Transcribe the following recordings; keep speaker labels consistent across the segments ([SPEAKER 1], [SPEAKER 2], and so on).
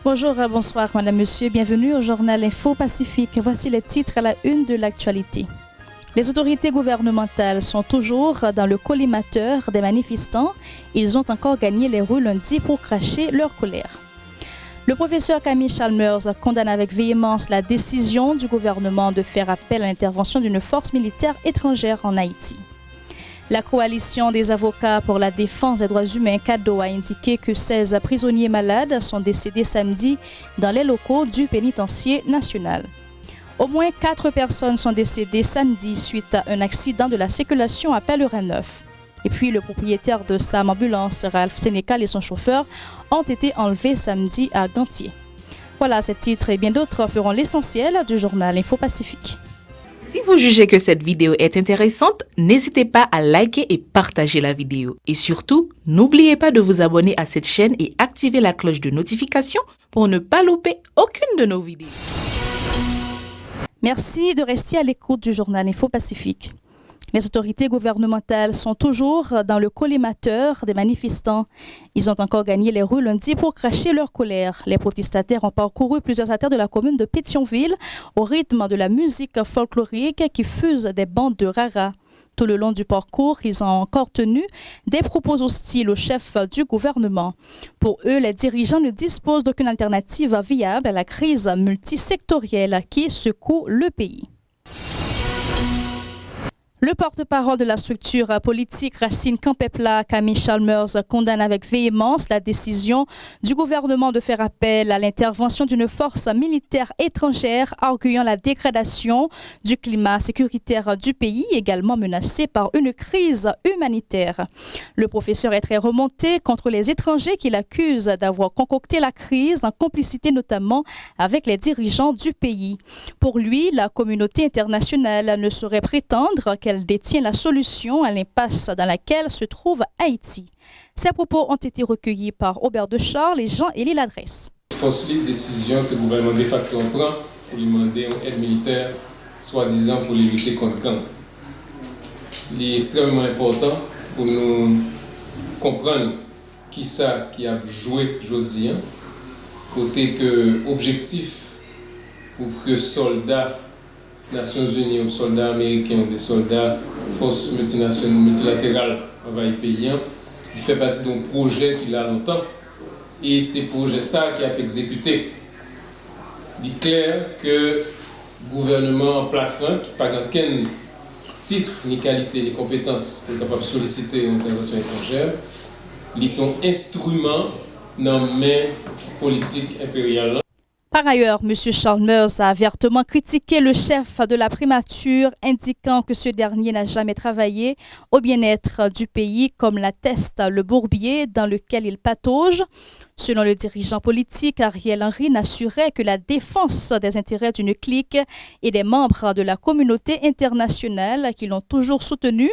[SPEAKER 1] Bonjour, bonsoir, madame, monsieur. Bienvenue au journal Info Pacifique. Voici les titres à la une de l'actualité. Les autorités gouvernementales sont toujours dans le collimateur des manifestants. Ils ont encore gagné les rues lundi pour cracher leur colère. Le professeur Camille Chalmers condamne avec véhémence la décision du gouvernement de faire appel à l'intervention d'une force militaire étrangère en Haïti. La coalition des avocats pour la défense des droits humains, CADO, a indiqué que 16 prisonniers malades sont décédés samedi dans les locaux du pénitencier national. Au moins 4 personnes sont décédées samedi suite à un accident de la circulation à Pèlerin-Neuf. Et puis, le propriétaire de Sam Ambulance, Ralph Sénécal, et son chauffeur ont été enlevés samedi à Gantier. Voilà, ces titres et bien d'autres feront l'essentiel du journal Info Pacifique.
[SPEAKER 2] Si vous jugez que cette vidéo est intéressante, n'hésitez pas à liker et partager la vidéo. Et surtout, n'oubliez pas de vous abonner à cette chaîne et activer la cloche de notification pour ne pas louper aucune de nos vidéos.
[SPEAKER 1] Merci de rester à l'écoute du journal Info Pacifique. Les autorités gouvernementales sont toujours dans le collimateur des manifestants. Ils ont encore gagné les rues lundi pour cracher leur colère. Les protestataires ont parcouru plusieurs artères de la commune de Pétionville au rythme de la musique folklorique qui fuse des bandes de rara. Tout le long du parcours, ils ont encore tenu des propos hostiles au chef du gouvernement. Pour eux, les dirigeants ne disposent d'aucune alternative viable à la crise multisectorielle qui secoue le pays. Le porte-parole de la structure politique Racine Campepla, Camille Chalmers, condamne avec véhémence la décision du gouvernement de faire appel à l'intervention d'une force militaire étrangère, arguant la dégradation du climat sécuritaire du pays, également menacé par une crise humanitaire. Le professeur est très remonté contre les étrangers qu'il accuse d'avoir concocté la crise en complicité notamment avec les dirigeants du pays. Pour lui, la communauté internationale ne saurait prétendre qu'elle détient la solution à l'impasse dans laquelle se trouve Haïti. Ces propos ont été recueillis par Aubert de Charles et Jean-Élie Ladresse.
[SPEAKER 3] Force les décisions que le gouvernement de facto prend pour lui demander une aide militaire, soi-disant pour les lutter contre gang. Il est extrêmement important pour nous comprendre qui ça qui a joué aujourd'hui, côté que objectif pour que soldats Nations Unies, aux soldats américains, des soldats forces multinationales, multilatérales envahis paysan, il fait partie d'un projet qu'il a longtemps et c'est projet ça qui a été exécuté. Il est clair que le gouvernement en place qui n'a pas aucun titre, ni qualité, ni compétence pour être capable de solliciter une intervention étrangère, ils sont instruments dans la main politique impériale.
[SPEAKER 1] Par ailleurs, M. Chalmers a vertement critiqué le chef de la primature, indiquant que ce dernier n'a jamais travaillé au bien-être du pays, comme l'atteste le bourbier dans lequel il patauge. Selon le dirigeant politique, Ariel Henry n'assurait que la défense des intérêts d'une clique et des membres de la communauté internationale qui l'ont toujours soutenu,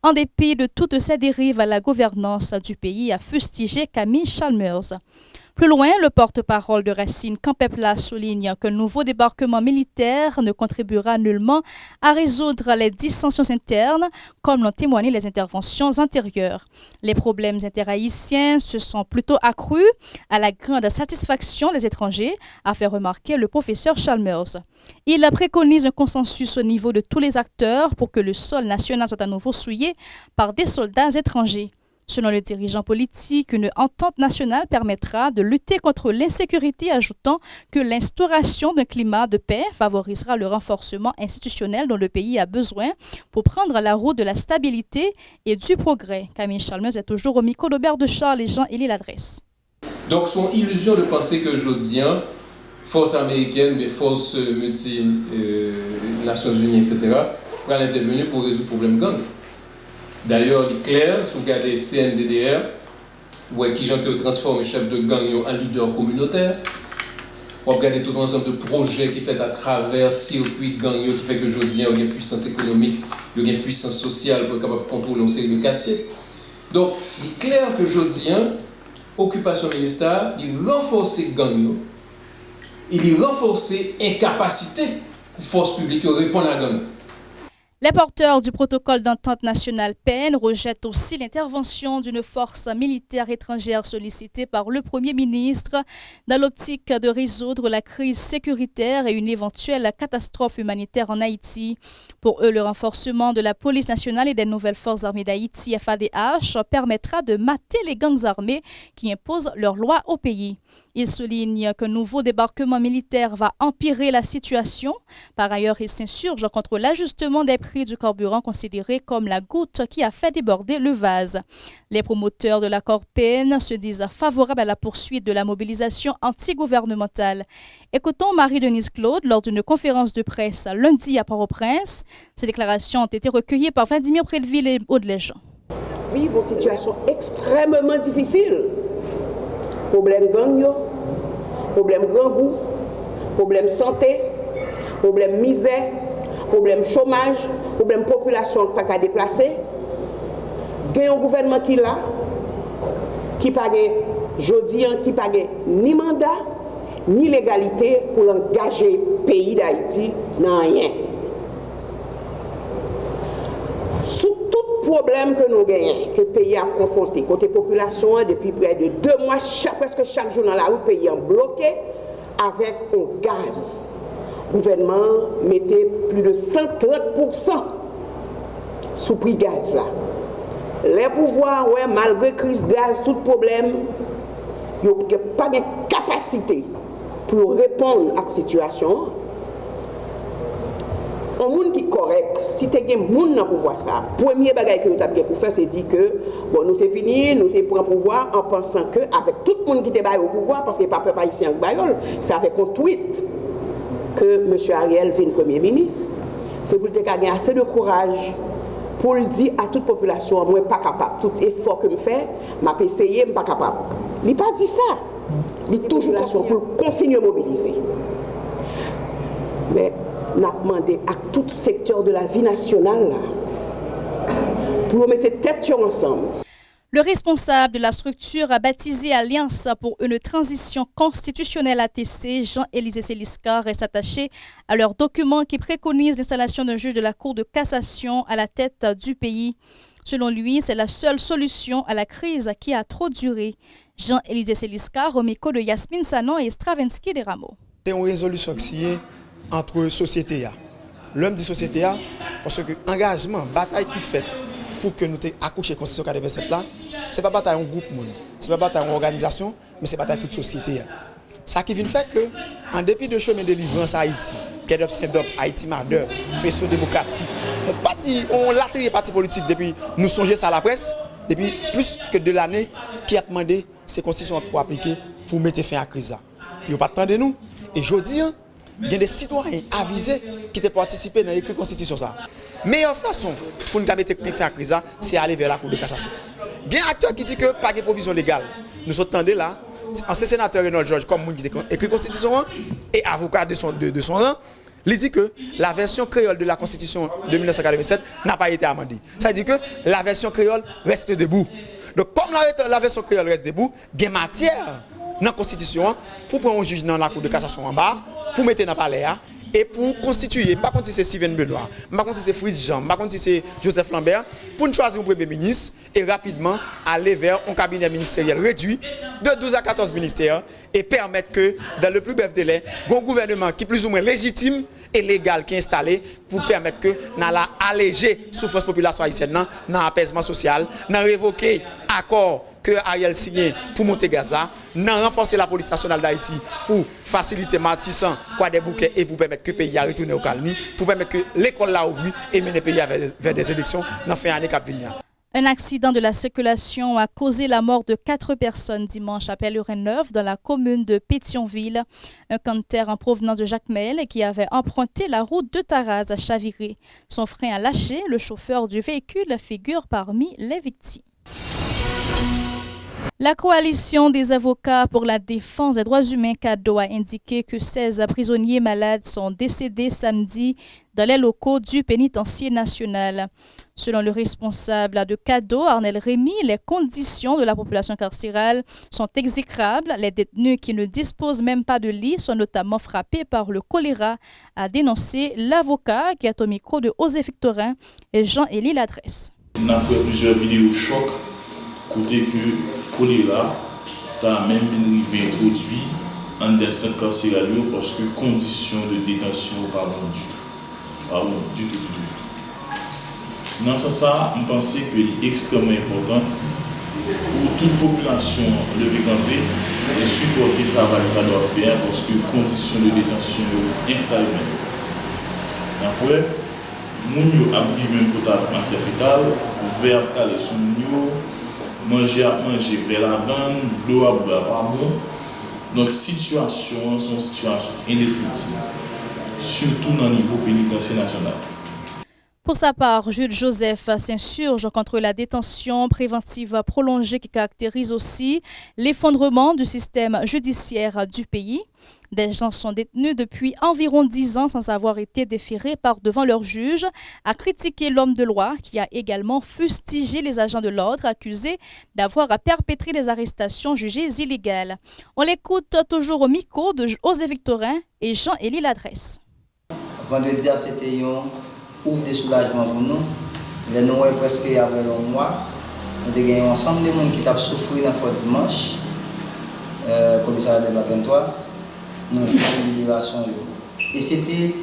[SPEAKER 1] en dépit de toutes ces dérives à la gouvernance du pays, a fustigé Camille Chalmers. Plus loin, le porte-parole de Racine Campepla souligne que le nouveau débarquement militaire ne contribuera nullement à résoudre les dissensions internes, comme l'ont témoigné les interventions antérieures. Les problèmes interhaïtiens se sont plutôt accrus à la grande satisfaction des étrangers, a fait remarquer le professeur Chalmers. Il préconise un consensus au niveau de tous les acteurs pour que le sol national soit à nouveau souillé par des soldats étrangers. Selon le dirigeant politique, une entente nationale permettra de lutter contre l'insécurité, ajoutant que l'instauration d'un climat de paix favorisera le renforcement institutionnel dont le pays a besoin pour prendre la route de la stabilité et du progrès. Camille Chalmers est toujours au micro d'Aubert de Charles et Jean-Élie Ladresse.
[SPEAKER 3] Donc, c'est une illusion de penser que aujourd'hui, forces américaines, des forces Nations Unies, etc., pourraient intervenir pour résoudre le problème gang. D'ailleurs, il est clair, si vous regardez CNDDR, qui gens qui transforment le chef de gang en leader communautaire, vous regardez tout ensemble de projets qui fait à travers circuit de gang qui fait que aujourd'hui, il y a une puissance économique, il y a une puissance sociale pour être capable de contrôler une série de quartiers. Donc, il est clair que aujourd'hui, l'occupation ministérielle, il renforce les gangs, il renforce l'incapacité de force publique de répondre à la gang.
[SPEAKER 1] Les porteurs du protocole d'entente nationale PEN rejettent aussi l'intervention d'une force militaire étrangère sollicitée par le Premier ministre dans l'optique de résoudre la crise sécuritaire et une éventuelle catastrophe humanitaire en Haïti. Pour eux, le renforcement de la police nationale et des nouvelles forces armées d'Haïti, FADH, permettra de mater les gangs armés qui imposent leurs lois au pays. Il souligne qu'un nouveau débarquement militaire va empirer la situation. Par ailleurs, il s'insurge contre l'ajustement des prix du carburant considéré comme la goutte qui a fait déborder le vase. Les promoteurs de l'accord PN se disent favorables à la poursuite de la mobilisation antigouvernementale. Écoutons Marie-Denise Claude lors d'une conférence de presse lundi à Port-au-Prince. Ces déclarations ont été recueillies par Vladimir Préleville et Aude Léjean.
[SPEAKER 4] Vivre une situation extrêmement difficile. Problème gang, problème grand goût, problème santé, problème misère, problème chômage, problème population qui n'a pas déplacer. Il y a un gouvernement qui là, qui n'a pas ni mandat, ni légalité pour engager le pays d'Haïti dans rien. Sous tout problème que nous gagnons, que le pays a confronté, côté population, depuis près de 2 mois, presque chaque jour dans la rue, le pays est bloqué avec un gaz. Le gouvernement mettait plus de 130% sous prix gaz là. Les pouvoirs, ouais, malgré crise gaz, tout problème, ils n'ont pas de capacité pour répondre à la situation. Un monde qui est correct, si tu as un monde dans le pouvoir, ça, le premier bagage que nous avons pour faire, c'est dire que bon, nous sommes finis, nous sommes pour le pouvoir en pensant qu'avec tout le monde qui était au pouvoir, parce qu'il n'y a pas ici en Bayol, c'est avec un tweet que M. Ariel vient Premier ministre. C'est pour gagner assez de courage pour le dire à toute population, moi, pas capable. Tout effort que je fais, je essayé, je ne suis pas capable. Il n'a pas dit ça. Il est toujours là pour continuer à mobiliser. Mais on a demandé à tout secteur de la vie nationale là, pour mettre tête ensemble.
[SPEAKER 1] Le responsable de la structure baptisée Alliance pour une transition constitutionnelle ATC, Jean-Élisée Sélisca, reste attaché à leur document qui préconise l'installation d'un juge de la Cour de cassation à la tête du pays. Selon lui, c'est la seule solution à la crise qui a trop duré. Jean-Élisée Sélisca, Romiko de Yasmine Sanon et Stravinsky des Rameaux.
[SPEAKER 5] C'est une résolution qui est entre société. L'homme dit société, parce que l'engagement, la bataille qui fait pour que nous accouchions la Constitution 87 là, ce n'est pas bataille un groupe, ce n'est pas bataille une organisation, mais c'est bataille toute société. Ça qui vient faire que, en dépit de chemin de délivrance à Haïti, Kedop Saint-Dop, Haïti Marder, Faisceau démocratique, on l'a tiré parti politique depuis, nous songeons ça à la presse, depuis plus que 2 années, qui a demandé ces constitutions pour appliquer, pour mettre fin à la crise. Ils n'ont pas attendu nous. Et je dis, il y a des citoyens avisés qui ont participé dans l'écrit constitution. La meilleure façon pour nous mettre fin à la crise, c'est aller vers la Cour de cassation. Il y a un acteur qui dit que pas de provision légale. Nous entendons là, ancien sénateur Renaud Georges, comme nous qui a écrit constitution et avocat de son rang, il dit que la version créole de la Constitution de 1987 n'a pas été amendée. Ça veut dire que la version créole reste debout. Donc, comme la version créole reste debout, il y a matière dans la Constitution pour prendre un juge dans la Cour de cassation en bas, pour mettre dans le palais et pour constituer, pas contre si c'est Steven Benoît, pas contre si c'est Fritz Jean, pas contre si c'est Joseph Lambert, pour nous choisir un Premier ministre et rapidement aller vers un cabinet ministériel réduit de 12 à 14 ministères et permettre que, dans le plus bref délai, un gouvernement qui est plus ou moins légitime et légal qui est installé pour permettre que nous allons alléger la souffrance de la population haïtienne dans l'apaisement social, dans révoquer l'accord que Ariel signé pour monter gaz là, non renforcer la police nationale d'Haïti pour faciliter Matissan, quoi des bouquets et pour permettre que le pays a retourné au calme, pour permettre que l'école l'a ouvert et mener le pays vers des élections dans la fin d'année qui vient.
[SPEAKER 1] Un accident de la circulation a causé la mort de 4 personnes dimanche à Pellurin-Neuve dans la commune de Pétionville. Un canter en provenance de Jacmel qui avait emprunté la route de Taraz a chaviré. Son frein a lâché, le chauffeur du véhicule figure parmi les victimes. La coalition des avocats pour la défense des droits humains CADO a indiqué que 16 prisonniers malades sont décédés samedi dans les locaux du pénitencier national. Selon le responsable de CADO, Arnel Rémy, les conditions de la population carcérale sont exécrables. Les détenus qui ne disposent même pas de lit sont notamment frappés par le choléra, a dénoncé l'avocat qui est au micro de José Victorin et Jean-Élie Ladresse.
[SPEAKER 6] On a fait plusieurs vidéos choc, côté que choléra a même été introduit en des centres carcérales parce que conditions de détention pas bon du tout. Dans ce sens, on pense qu'il est extrêmement important pour toute population lever camper et supporter le travail qu'elle doit faire parce que conditions de détention infrahumaines. Après, nous avons vécu un quota matière fétale, verre calé sur nous, manger vers la donne, l'eau à boire pas bon. Donc, situation sont situation indescriptible, surtout dans le niveau pénitentiaire national.
[SPEAKER 1] Pour sa part, Jules Joseph s'insurge contre la détention préventive prolongée qui caractérise aussi l'effondrement du système judiciaire du pays. Des gens sont détenus depuis environ 10 ans sans avoir été déférés par devant leur juge, a critiqué l'homme de loi qui a également fustigé les agents de l'ordre accusés d'avoir perpétré des arrestations jugées illégales. On l'écoute toujours au micro de José Victorin et Jean-Élie Ladresse.
[SPEAKER 7] Vendredi, c'était ouvre des soulagements pour nous. Nous avons presque après un mois. Nous avons gagné ensemble des gens qui ont souffert dans le dimanche. Commissariat de la 33. Nous avons fait une libération. Et c'était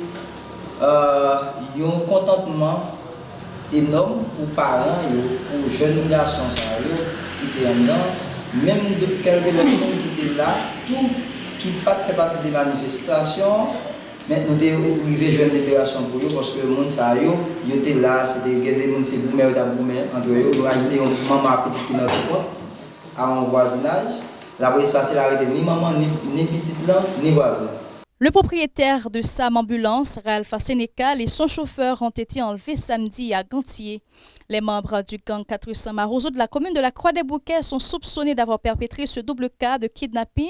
[SPEAKER 7] un contentement énorme pour les parents, pour les jeunes garçons qui étaient là. Même de quelques personnes qui étaient là, tout qui fait partie des manifestations. Mais nous avons arrivé à une jeune libération pour eux parce que les gens étaient là, c'était des gens qui étaient boumés entre eux. Nous avons ajouté une maman petite qui est notre compte à un voisinage. La police passée l'arrêté ni maman, ni petite là, ni voisin.
[SPEAKER 1] Le propriétaire de Sam Ambulance, Ralph Sénécal, et son chauffeur ont été enlevés samedi à Gantier. Les membres du gang 400 Marozo de la commune de la Croix-des-Bouquets sont soupçonnés d'avoir perpétré ce double cas de kidnapping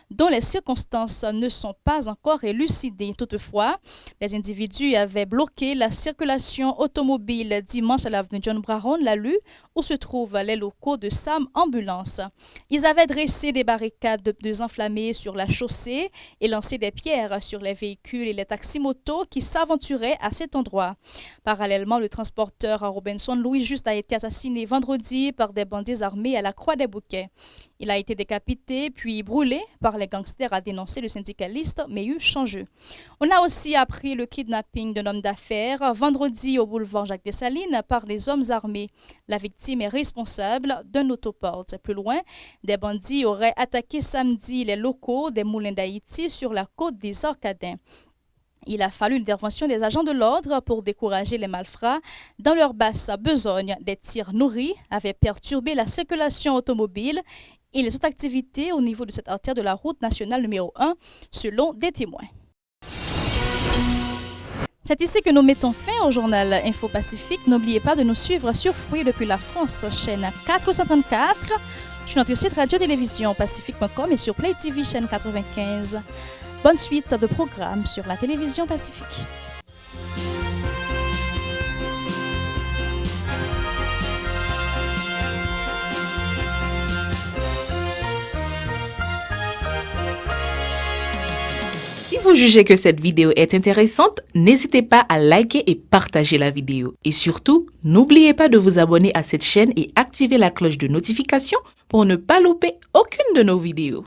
[SPEAKER 1] dont les circonstances ne sont pas encore élucidées. Toutefois, les individus avaient bloqué la circulation automobile dimanche à l'avenue John Brown, la Lue, où se trouvent les locaux de Sam Ambulance. Ils avaient dressé des barricades de pneus enflammés sur la chaussée et lancé des pierres sur les véhicules et les taxis-motos qui s'aventuraient à cet endroit. Parallèlement, le transporteur Robinson Louis Juste a été assassiné vendredi par des bandits armés à la Croix-des-Bouquets. Il a été décapité puis brûlé par les gangsters, a dénoncé le syndicaliste Mehu Changeux. On a aussi appris le kidnapping d'un homme d'affaires vendredi au boulevard Jacques Dessalines par les hommes armés. La victime est responsable d'un autoporte. Plus loin, des bandits auraient attaqué samedi les locaux des Moulins d'Haïti sur la côte des Orcadins. Il a fallu l'intervention des agents de l'ordre pour décourager les malfrats. Dans leur basse besogne, des tirs nourris avaient perturbé la circulation automobile et les autres activités au niveau de cette artère de la route nationale numéro 1, selon des témoins. C'est ici que nous mettons fin au journal Info Pacifique. N'oubliez pas de nous suivre sur Free depuis la France, chaîne 434, sur notre site radio-télévision pacifique.com et sur Play TV, chaîne 95. Bonne suite de programmes sur la télévision Pacifique.
[SPEAKER 2] Si vous jugez que cette vidéo est intéressante, n'hésitez pas à liker et partager la vidéo. Et surtout, n'oubliez pas de vous abonner à cette chaîne et activer la cloche de notification pour ne pas louper aucune de nos vidéos.